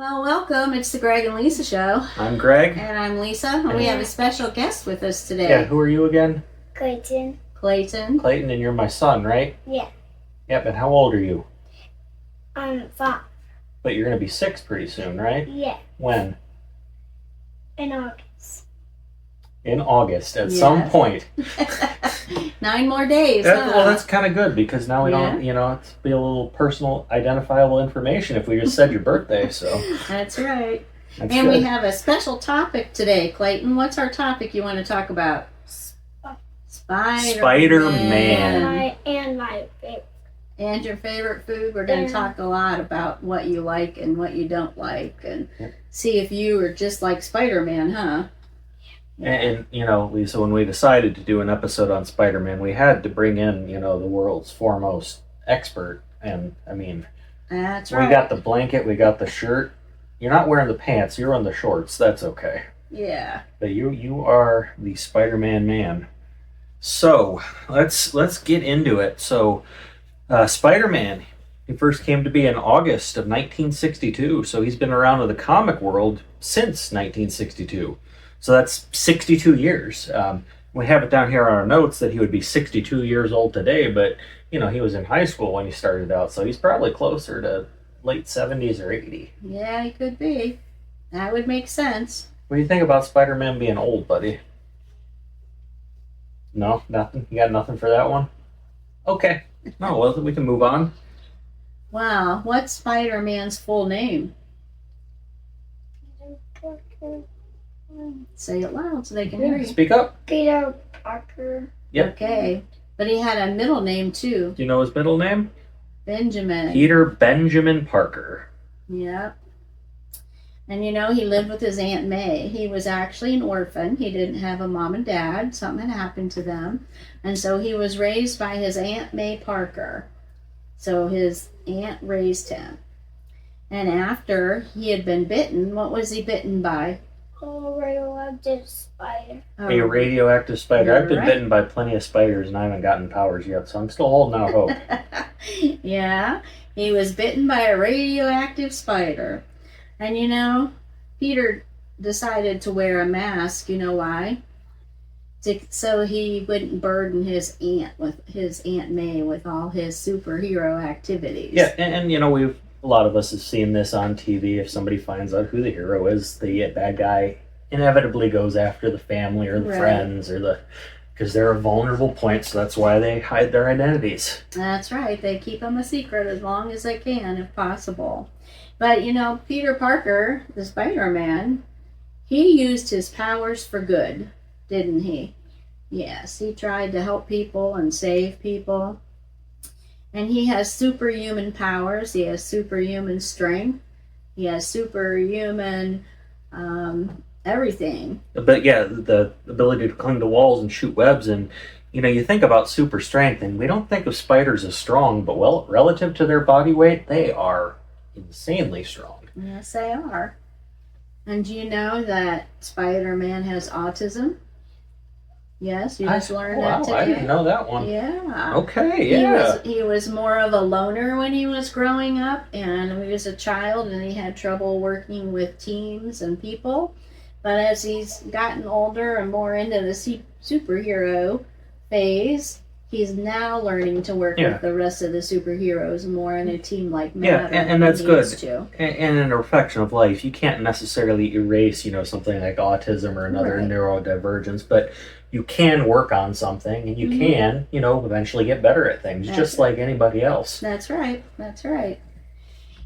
Well, welcome. It's the Greg and Leisa show. I'm Greg. And I'm Leisa. And we have a special guest with us today. Yeah, who are you again? Clayton. Clayton, and you're my son, right? Yeah. Yep, and how old are you? I'm 5. But you're going to be 6 pretty soon, right? Yeah. When? In August. In August, at some point. 9 more days. Well, that's kind of good because now we don't, it's be a little personal, identifiable information if we just said your birthday, so. That's right. That's and good. we have a special topic today, Clayton. What's our topic you want to talk about? Spider-Man. And my favorite. And your favorite food. We're going to talk a lot about what you like and what you don't like and see if you are just like Spider-Man, huh? Yeah. And, Lisa, when we decided to do an episode on Spider-Man, we had to bring in, the world's foremost expert. And, that's right. We got the blanket, we got the shirt. You're not wearing the pants, you're on the shorts. That's okay. Yeah. But you are the Spider-Man man. So, let's get into it. So, Spider-Man, he first came to be in August of 1962. So he's been around in the comic world since 1962. So that's 62 years. We have it down here on our notes that he would be 62 years old today, but, he was in high school when he started out, so he's probably closer to late 70s or 80. Yeah, he could be. That would make sense. What do you think about Spider-Man being old, buddy? No? Nothing? You got nothing for that one? Okay. No, well, we can move on. Wow, what's Spider-Man's full name? Peter Parker. Say it loud so they can hear you. Speak up. Peter Parker. Yep. Okay. But he had a middle name too. Do you know his middle name? Benjamin. Peter Benjamin Parker. Yep. And he lived with his Aunt May. He was actually an orphan. He didn't have a mom and dad. Something had happened to them. And so he was raised by his Aunt May Parker. So his aunt raised him. And after he had been bitten, what was he bitten by? A radioactive spider. A radioactive spider. You're I've been right. bitten by plenty of spiders and I haven't gotten powers yet, so I'm still holding out hope. Yeah, he was bitten by a radioactive spider. And Peter decided to wear a mask. You know why? So he wouldn't burden his Aunt May with all his superhero activities. Yeah, and a lot of us have seen this on TV. If somebody finds out who the hero is, the bad guy inevitably goes after the family or the friends because they're a vulnerable point, so that's why they hide their identities. That's right. They keep them a secret as long as they can, if possible. But, Peter Parker, the Spider-Man, he used his powers for good, didn't he? Yes, he tried to help people and save people. And he has superhuman powers. He has superhuman strength. He has superhuman everything. But yeah, the ability to cling to walls and shoot webs, and you think about super strength, and we don't think of spiders as strong, but relative to their body weight, they are insanely strong. Yes, they are. And do you know that Spider-Man has autism? Yes, you just learned that today. I didn't know that one. Yeah. Okay, yeah. He was more of a loner when he was growing up, and he was a child, and he had trouble working with teams and people. But as he's gotten older and more into the superhero phase, he's now learning to work with the rest of the superheroes more in a team-like manner. Yeah, and that's good. To. And in a reflection of life, you can't necessarily erase, something like autism or another neurodivergence, but you can work on something, and you can, eventually get better at things, just like anybody else. That's right. That's right.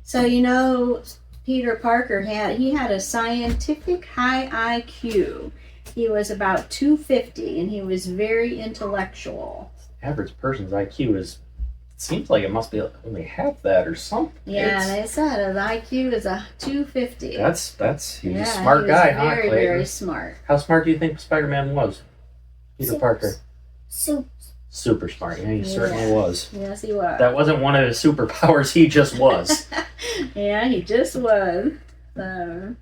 So, Peter Parker had a scientific high IQ. He was about 250, and he was very intellectual. Average person's IQ seems like it must be only half that or something. Yeah, they said his IQ is a 250. He's a smart guy, huh, Very, Clayton? very smart. How smart do you think Spider-Man was? Peter Parker. Super smart. Yeah, he certainly was. Yes, he was. That wasn't one of his superpowers. He just was. Yeah, he just was. So.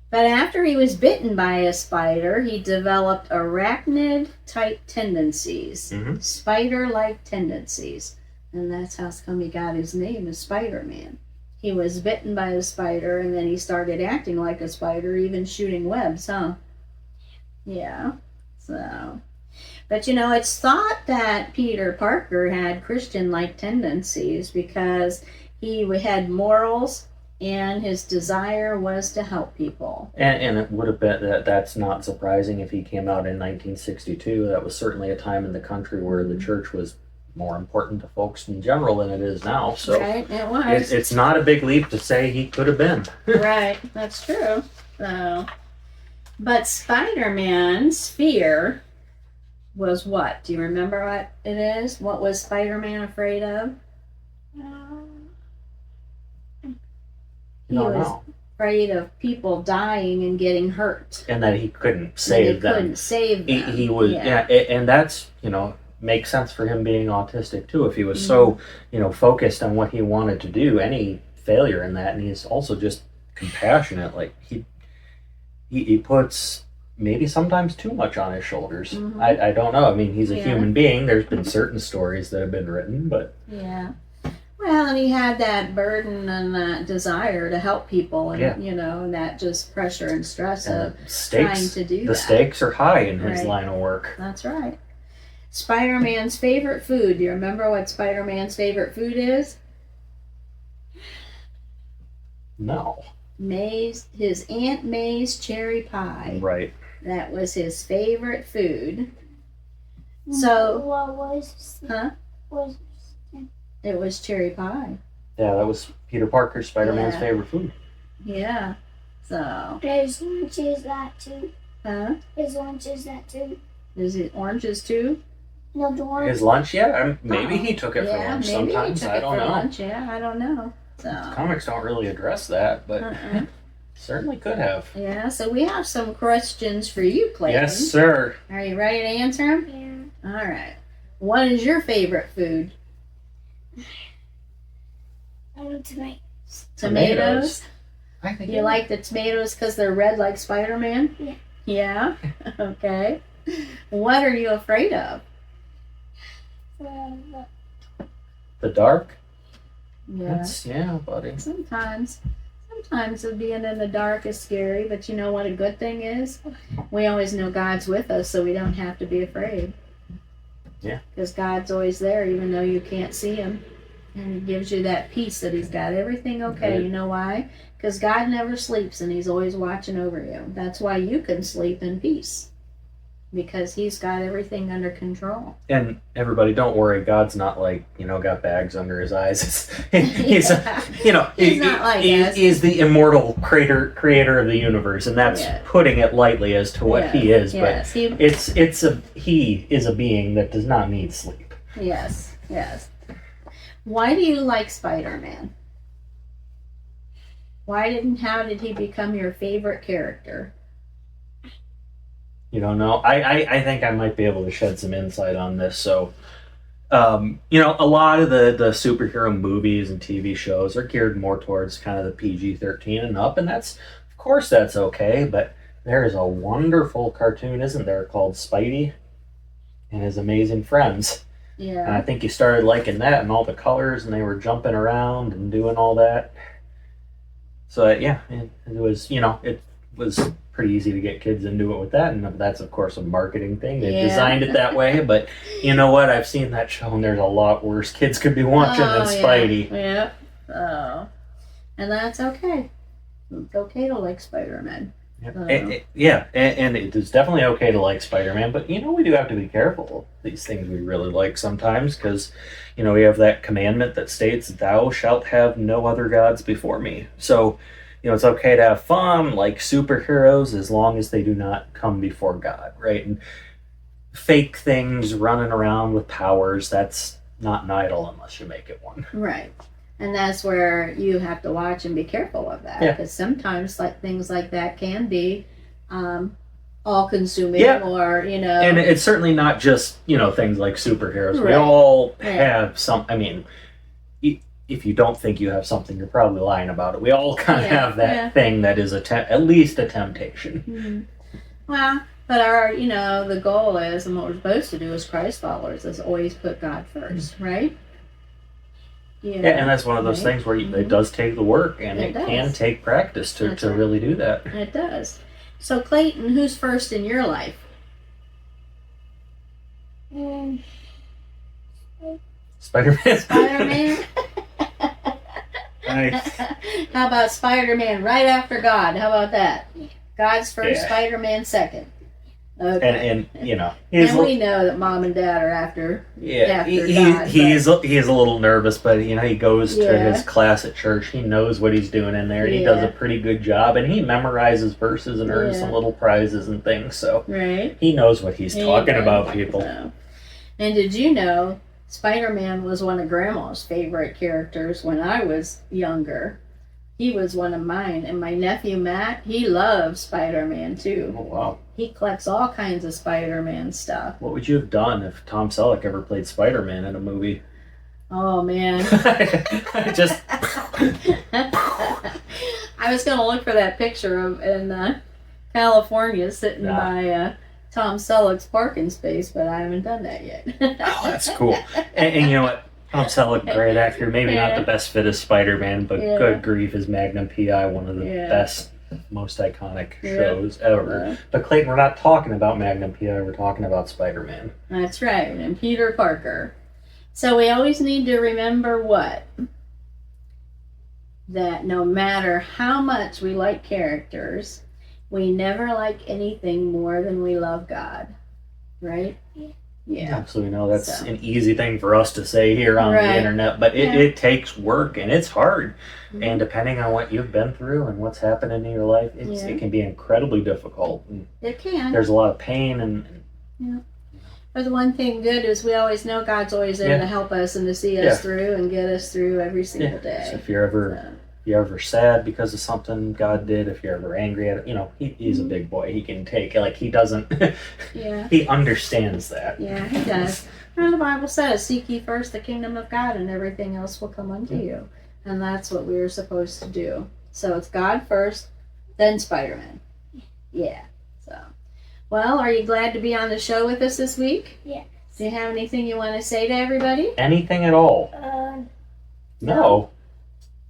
But after he was bitten by a spider, he developed arachnid-type tendencies, spider-like tendencies. And that's how come he got his name as Spider-Man. he was bitten by a spider, and then he started acting like a spider, even shooting webs, huh? Yeah. So, but it's thought that Peter Parker had Christian-like tendencies because he had morals and his desire was to help people. And it would have been that's not surprising if he came out in 1962. That was certainly a time in the country where the church was more important to folks in general than it is now. So Right, it was. it's not a big leap to say he could have been. Right, that's true. So, but Spider-Man's fear was what? Do you remember what it is? What was Spider-Man afraid of? He don't was know. afraid of people dying and getting hurt. And that he couldn't save them. Couldn't save them. He was, and that's, makes sense for him being autistic too. If he was so, focused on what he wanted to do, any failure in that, and he's also just compassionate. Like he puts maybe sometimes too much on his shoulders. Mhm. I don't know. I mean, he's a Yeah. human being. There's been certain stories that have been written, but Yeah. Well, and he had that burden and that desire to help people, and and that just pressure and stress of trying to do the that. stakes are high in his Right. line of work. That's right. Spider-Man's favorite food. Do you remember what Spider-Man's favorite food is? No. His Aunt May's cherry pie. Right. That was his favorite food. So, what was huh? was It was cherry pie. Yeah, that was Peter Parker, Spider-Man's Yeah. favorite food. Yeah. So, his lunch is that too? huh? His lunch is that too? Is it oranges too? No, the one. His lunch, maybe he took it for Yeah, lunch maybe sometimes. he took I it don't for know. lunch. Yeah, I don't know. So, Comics don't really address that, but certainly could have. yeah, so we have some questions for you, Clayton. Yes, sir. Are you ready to answer them? Yeah. All right. What is your favorite food? Tomatoes. I think You like the tomatoes because they're red like Spider-Man? Yeah. Yeah? Okay. What are you afraid of? the dark. Yeah. Yeah, buddy. Sometimes being in the dark is scary, but you know what a good thing is? We always know God's with us, so we don't have to be afraid. Yeah. Because God's always there, even though you can't see him. And he gives you that peace that he's got everything okay. Right. You know why? Because God never sleeps and he's always watching over you. That's why you can sleep in peace. Because he's got everything under control. And everybody, don't worry. God's not like, got bags under his eyes. He's He's not like us. he is the immortal creator of the universe, and that's Yeah. putting it lightly as to what he is. Yes. But he is a being that does not need sleep. Yes. Why do you like Spider-Man? How did he become your favorite character? You don't know. I think I might be able to shed some insight on this. So, a lot of the superhero movies and TV shows are geared more towards kind of the PG-13 and up, and of course that's okay, but there is a wonderful cartoon, isn't there, called Spidey and His Amazing Friends. And Yeah. I think you started liking that and all the colors, and they were jumping around and doing all that. So, yeah, it was pretty easy to get kids into it with that, and that's of course a marketing thing. They Yeah. designed it that way, but you know what? I've seen that show, and there's a lot worse kids could be watching than Spidey. Yeah. Oh. And that's okay. It's okay to like Spider-Man. And it is definitely okay to like Spider-Man, but we do have to be careful of these things we really like sometimes, because we have that commandment that states, "Thou shalt have no other gods before me." So it's okay to have fun, like superheroes, as long as they do not come before God, right? And fake things running around with powers, that's not an idol unless you make it one. Right. And that's where you have to watch and be careful of that. Yeah. Because sometimes things like that can be all-consuming, Yeah. or, And it's certainly not just, things like superheroes. We Right. all Right. have if you don't think you have something, you're probably lying about it. We all kind of have that thing that is at least a temptation. Mhm. Well, but the goal is, and what we're supposed to do as Christ followers, is always put God first, right? Yeah. Yeah, and that's one of those Right. things where it does take the work, and It it does. can take practice to That's right. really do that. It does. So, Clayton, who's first in your life? Spider-Man. Spider-Man? Nice. How about Spider-Man right after God? How about that? God's first, Yeah. Spider-Man second. Okay. And you know, he's And we know that Mom and Dad are after. yeah, after he God, he is a little nervous, but you know, he goes to Yeah. his class at church. He knows what he's doing in there, and he does Yeah. a pretty good job. And he memorizes verses and earns Yeah. some little prizes and things. So Right? he knows what he's talking Amen. about, people. So. And did you know Spider-Man was one of Grandma's favorite characters when I was younger? He was one of mine. And my nephew Matt, he loves Spider-Man too. Oh wow! He collects all kinds of Spider-Man stuff. What would you have done if Tom Selleck ever played Spider-Man in a movie? Oh man. Just I was going to look for that picture of in California sitting Yeah. by Tom Selleck's parking space, but I haven't done that yet. oh, that's cool. And you know what? Tom Selleck, great actor. Maybe not Yeah. the best fit as Spider-Man, but Yeah. good grief, is Magnum P.I. one of the Yeah. best, most iconic Yeah. shows ever. But Clayton, we're not talking about Magnum P.I. We're talking about Spider-Man. That's right, and Peter Parker. So we always need to remember what? That no matter how much we like characters, we never like anything more than we love God. Right? Yeah. So we know that's So. an easy thing for us to say here on Right. the internet, but Yeah. it takes work and it's hard. Mhm. And depending on what you've been through and what's happening in your life, Yeah. it can be incredibly difficult. And It can. there's a lot of pain and But the one thing good is we always know God's always there Yeah. to help us and to see us Yeah. through and get us through every single So day. if you're ever sad because of something God did, if you're ever angry at it, you know, he's a big boy. He can take it. Like, he doesn't, Yeah. he understands that. Yeah, he does. And the Bible says, seek ye first the kingdom of God and everything else will come unto you. And that's what we're supposed to do. So it's God first, then Spider-Man. Yeah. So, well, are you glad to be on the show with us this week? Yes. Do you have anything you want to say to everybody? Anything at all? No. No.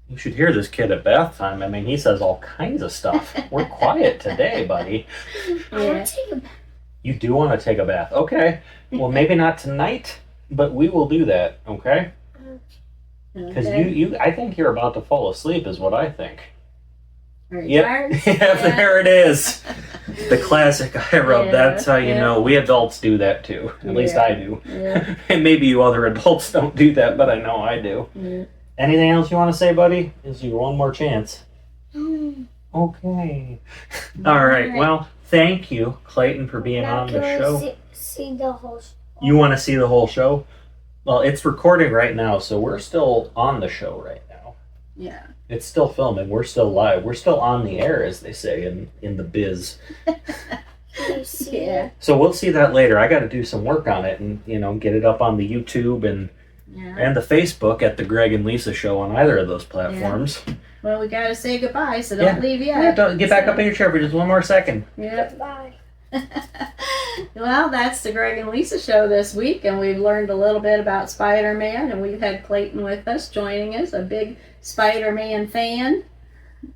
You should hear this kid at bath time. I mean, he says all kinds of stuff. We're quiet today, buddy. I Yeah. want to take a bath. You do want to take a bath. Okay. Well, maybe not tonight, but we will do that, okay? Because Okay. I think you're about to fall asleep is what I think. Are you tired? Yeah, there it is. The classic eye rub. Yeah, That's how you yeah. know. We adults do that too. At least Yeah. I do. Yeah. And maybe you other adults don't do that, but I know I do. Yeah. Anything else you want to say, buddy? Is you one more chance. Mm. Okay. All right. Well, thank you, Clayton, for being Now on the can show. we see the whole show? You want to see the whole show? Well, it's recording right now, so we're still on the show right now. Yeah. It's still filming. We're still live. We're still on the air, as they say in the biz. Can you see Yeah. it? So we'll see that later. I got to do some work on it and get it up on the YouTube and Yeah. the Facebook at the Greg and Lisa Show on either of those platforms. Well, we gotta say goodbye, so Yeah. don't leave Yeah, yet. don't get back up in your chair for just one more second. Yep. Bye. Well, that's the Greg and Lisa show this week, and we've learned a little bit about Spider-Man, and we've had Clayton with us, joining us, a big Spider-Man fan.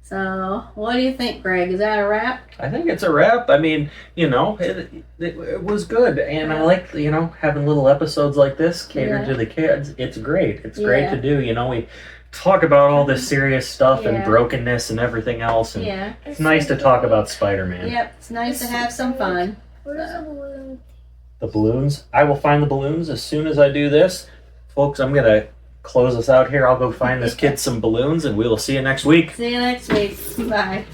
So, what do you think, Greg? Is that a wrap? I think it's a wrap. I mean, it was good, and I like having little episodes like this catered Yeah. to the kids. It's great. It's great Yeah. to do. We talk about all this serious stuff and Yeah. brokenness and everything else, and Yeah. it's nice to talk about Spider-Man. Yep, it's nice to have some fun. Where's the balloon? The balloons. I will find the balloons as soon as I do this. Folks, I'm going to close us out here. I'll go find this kid some balloons, and we will see you next week. See you next week. Bye.